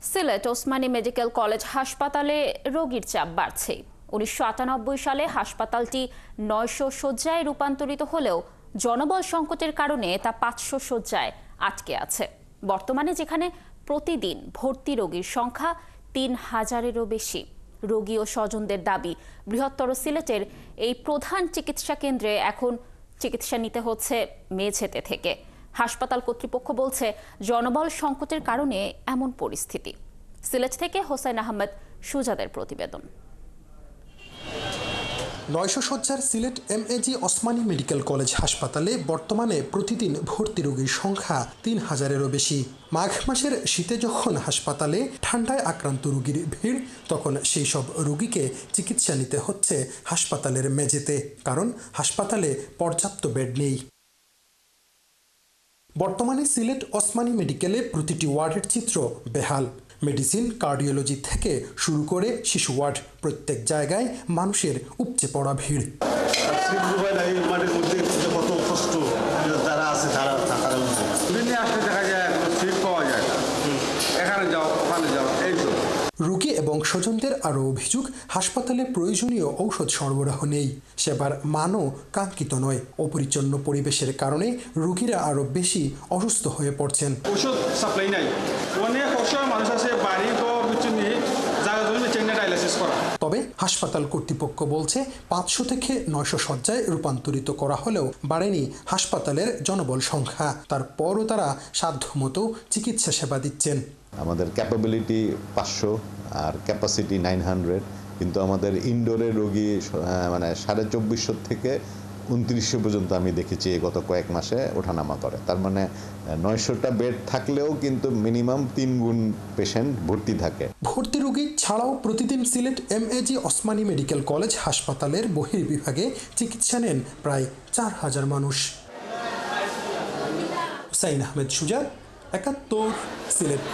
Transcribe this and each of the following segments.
Sylhet Osmani medical college হাসপাতালে রোগীর চাপ বাড়ছে। ১৯৯৮ সালে হাসপাতালটি ৯০০ শয্যায় রূপান্তরিত হলেও জনবল সংকটের কারণে তা ৫০০ শয্যায় আটকে আছে। বর্তমানে যেখানে প্রতিদিন ভর্তি রোগীর সংখ্যা ৩,০০০-এরও বেশি। রোগী ও স্বজনদের দাবি, বৃহত্তর সিলেটের এই প্রধান চিকিৎসা কেন্দ্রে এখন চিকিৎসা নিতে হচ্ছে মেঝেতে থেকে। হাসপাতাল কর্তৃপক্ষ বলছে জনবল সংকটের কারণে এমন পরিস্থিতি। সিলেট থেকে হোসেন আহমেদ সুজাদের প্রতিবেদন। ৯০০ শয্যার Sylhet MAG Osmani medical college হাসপাতালে বর্তমানে প্রতিদিন ভর্তি রোগীর সংখ্যা ৩,০০০-এরও বেশি। মাঘ মাসের শীতে যখন হাসপাতালে ঠান্ডায় আক্রান্ত রোগীর ভিড়, তখন সেই সব রোগীকে চিকিৎসা নিতে হচ্ছে হাসপাতালের মেঝেতে, কারণ হাসপাতালে পর্যাপ্ত বেড নেই। বর্তমানে সিলেট ওসমানী মেডিকেলে প্রতিটি ওয়ার্ডের চিত্র বেহাল। মেডিসিন, কার্ডিওলজি থেকে শুরু করে শিশু ওয়ার্ড, প্রত্যেক জায়গায় মানুষের উপচে পড়া ভিড়। রোগী এবং স্বজনদের আরও অভিযোগ, হাসপাতালে প্রয়োজনীয় ঔষধ সরবরাহ নেই, সেবার মানও কাঙ্ক্ষিত নয়। অপরিচ্ছন্ন পরিবেশের কারণে রোগীরা আরও বেশি অসুস্থ হয়ে পড়ছেন। ওষুধ সাপ্লাই নাই, অনেক অসহায় মানুষ আছে বাড়ি কিছু নিয়ে ডায়ালিসিস করা। তবে হাসপাতাল কর্তৃপক্ষ বলছে ৫০০ থেকে ৯০০ শয্যায় রূপান্তরিত করা হলেও বাড়েনি হাসপাতালের জনবল সংখ্যা। তারপরও তারা সাধ্যমতো চিকিৎসা সেবা দিচ্ছেন। আমাদের ক্যাপাবিলিটি ৫০০ আর ক্যাপাসিটি ৯০০, কিন্তু আমাদের ইনডোরের রোগী মানে ২৫০ থেকে ২৯০০ পর্যন্ত আমি দেখেছি গত কয়েক মাসে ওঠানামা করে। তার মানে ৯০০টা বেড থাকলেও কিন্তু মিনিমাম ৩ গুণ পেশেন্ট ভর্তি থাকে। ভর্তি রোগী ছাড়াও প্রতিদিন Sylhet MAG Osmani medical college হাসপাতালের বহির্বিভাগে চিকিৎসা নেন প্রায় ৪,০০০ মানুষ। হোসেন আহমেদ সুজা, ৭১, সিলেট।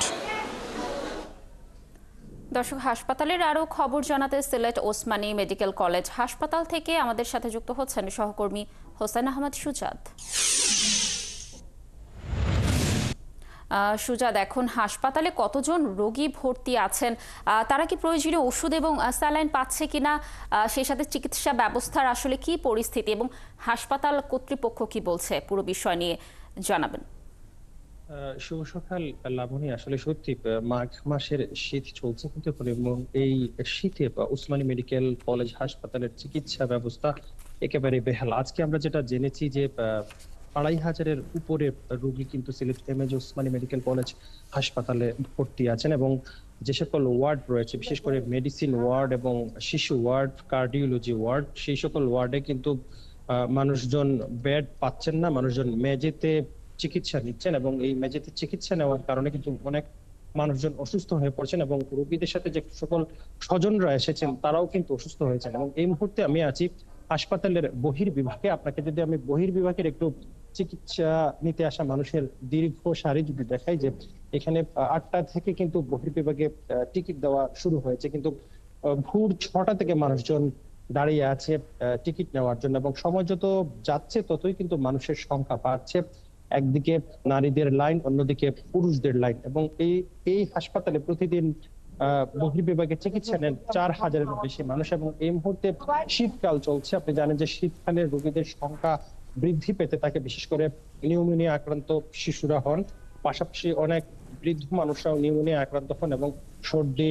দর্শক, হাসপাতালের আরও খবর জানাতে সিলেট ওসমানী মেডিকেল কলেজ হাসপাতাল থেকে আমাদের সাথে যুক্ত হচ্ছেন সহকর্মী হোসেন আহমেদ সুজাদ। সুজাদ, এখন হাসপাতালে কতজন রোগী ভর্তি আছেন? তারা কি প্রয়োজনীয় ওষুধ এবং স্যালাইন পাচ্ছে কিনা? সেই সাথে চিকিৎসা ব্যবস্থার আসলে কি পরিস্থিতি এবং হাসপাতাল কর্তৃপক্ষ কি বলছে পুরো বিষয় নিয়ে জানাবেন। শুভ সকাল লাবণী। আসলে সত্যি মাঘ মাসের শীত চলছে, কিন্তু এই শীতে ওসমানী মেডিকেল কলেজ হাসপাতালের চিকিৎসা ব্যবস্থা একেবারে বেহাল। আজকে আমরা যেটা জেনেছি যে ২,৫০০-এর উপরে রোগী কিন্তু Sylhet MAG Osmani medical college হাসপাতালে ভর্তি আছেন, এবং যে সকল ওয়ার্ড রয়েছে, বিশেষ করে মেডিসিন ওয়ার্ড এবং শিশু ওয়ার্ড, কার্ডিওলজি ওয়ার্ড, সেই সকল ওয়ার্ডে কিন্তু মানুষজন বেড পাচ্ছেন না, মানুষজন মেঝেতে চিকিৎসা নিচ্ছেন, এবং এই মেঝেতে চিকিৎসা নেওয়ার কারণে কিন্তু অনেক মানুষজন অসুস্থ হয়ে পড়ছেন, এবং রোগীদের সাথে যে সকল স্বজনরা এসেছেন তারাও কিন্তু অসুস্থ হয়েছেন। এবং এই মুহূর্তে আমি আছি হাসপাতালের বহির্বিভাগে। আপনাকে যদি আমি বহির্বিভাগের একটু চিকিৎসা নিতে আসা মানুষের দীর্ঘ সারি যদি দেখাই, যে এখানে ৮টা থেকে কিন্তু বহির্বিভাগে টিকিট দেওয়া শুরু হয়েছে, কিন্তু ভোর ৬টা থেকে মানুষজন দাঁড়িয়ে আছে টিকিট নেওয়ার জন্য, এবং সময় যত যাচ্ছে ততই কিন্তু মানুষের সংখ্যা বাড়ছে। একদিকে নারীদের লাইন, অন্যদিকে পুরুষদের লাইন, এবং এই হাসপাতালে প্রতিদিন বহির্বিভাগে চিকিৎসা নেন ৪,০০০-এরও বেশি মানুষ। এবং এই মুহূর্তে শীতকাল চলছে, আপনি জানেন যে শীতকালে রোগীদের সংখ্যা বৃদ্ধি পেতে থাকে, বিশেষ করে নিউমোনিয়া আক্রান্ত শিশুরা হন, পাশাপাশি অনেক বৃদ্ধ মানুষরাও নিউমোনিয়া আক্রান্ত হন, এবং সর্দি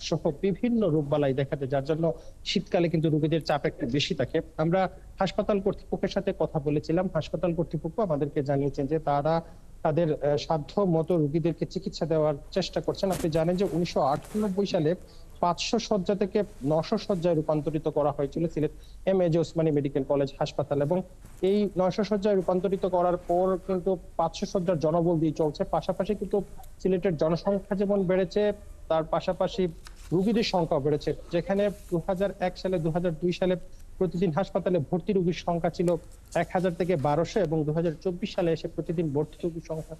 সহ বিভিন্ন রোগবালাই দেখা যায়, যার জন্য শীতকালে কিন্তু রোগীদের চাপ একটু বেশি থাকে। আমরা হাসপাতাল কর্তৃপক্ষের সাথে কথা বলেছিলাম। হাসপাতাল কর্তৃপক্ষ আমাদেরকে জানিয়েছেন যে তারা তাদের সাধ্য মতো রোগীদেরকে চিকিৎসা দেওয়ার চেষ্টা করছেন। আপনি জানেন যে ১৯৯৮ সালে ৫০০ শয্যা থেকে ৯০০ শয্যায় রূপান্তরিত করা হয়েছিল Sylhet MAG Osmani medical college হাসপাতাল, এবং এই ৯০০ শয্যায় রূপান্তরিত করার পর কিন্তু ৫০০ শয্যার জনবল দিয়ে চলছে। পাশাপাশি কিন্তু সিলেটের জনসংখ্যা যেমন বেড়েছে, তার পাশাপাশি রোগীদের সংখ্যা বেড়েছে। যেখানে ২০০১ সালে ২০০২ সালে প্রতিদিন হাসপাতালে ভর্তি রোগীর সংখ্যা ছিল ১,০০০ থেকে ১,২০০, এবং ২০২৪ সালে এসে প্রতিদিন ভর্তি রোগীর সংখ্যা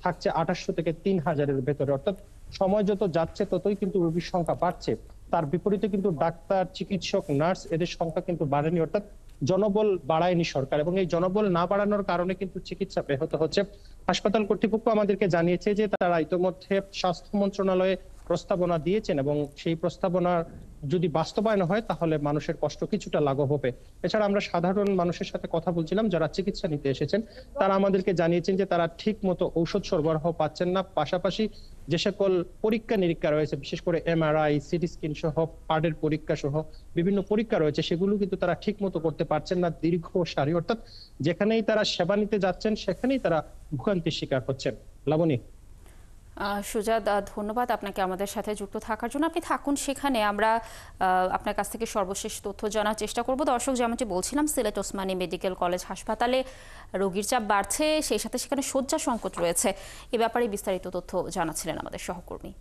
থাকছে ২৮০০ থেকে ৩,০০০-এর ভেতরে। অর্থাৎ সময় যত যাচ্ছে ততই কিন্তু রোগীর সংখ্যা বাড়ছে। তার বিপরীতে কিন্তু ডাক্তার, চিকিৎসক, নার্স এদের সংখ্যা কিন্তু বাড়েনি। অর্থাৎ জনবল বাড়ায়নি সরকার, এবং এই জনবল না বাড়ানোর কারণে কিন্তু চিকিৎসা ব্যাহত হচ্ছে। হাসপাতাল কর্তৃপক্ষ আমাদেরকে জানিয়েছে যে তারা ইতোমধ্যে স্বাস্থ্য মন্ত্রণালয়ে প্রস্তাবনা দিয়েছেন, এবং সেই প্রস্তাবনার যদি বাস্তবায়ন হয় তাহলে মানুষের কষ্ট কিছুটা লাঘব হবে। এছাড়া আমরা সাধারণ মানুষের সাথে কথা বলছিলাম যারা চিকিৎসা নিতে এসেছেন, তারা আমাদেরকে জানিয়েছেন যে তারা ঠিক মতো ঔষধ সরবরাহ পাচ্ছেন না, পাশাপাশি যে সকল পরীক্ষা নিরীক্ষা রয়েছে, বিশেষ করে এমআরআই, সিটি স্ক্যান সহ হার্টের পরীক্ষা সহ বিভিন্ন পরীক্ষা রয়েছে, সেগুলো কিন্তু তারা ঠিক মতো করতে পারছেন না দীর্ঘ সারি। অর্থাৎ যেখানেই তারা সেবা নিতে যাচ্ছেন সেখানেই তারা ভোগান্তির শিকার হচ্ছেন। লাবণী। সুজাত, ধন্যবাদ আপনাকে আমাদের সাথে যুক্ত থাকার জন্য। আপনি থাকুন সেখানে, আমরা আপনার কাছ থেকে সর্বশেষ তথ্য জানার চেষ্টা করব। দর্শক, যেমনটি বলছিলাম, সিলেট ওসমানী মেডিকেল কলেজ হাসপাতালে রোগীর চাপ বাড়ছে, সেই সাথে সেখানে শয্যা সংকট রয়েছে। এ ব্যাপারে বিস্তারিত তথ্য জানাচ্ছিলেন আমাদের সহকর্মী।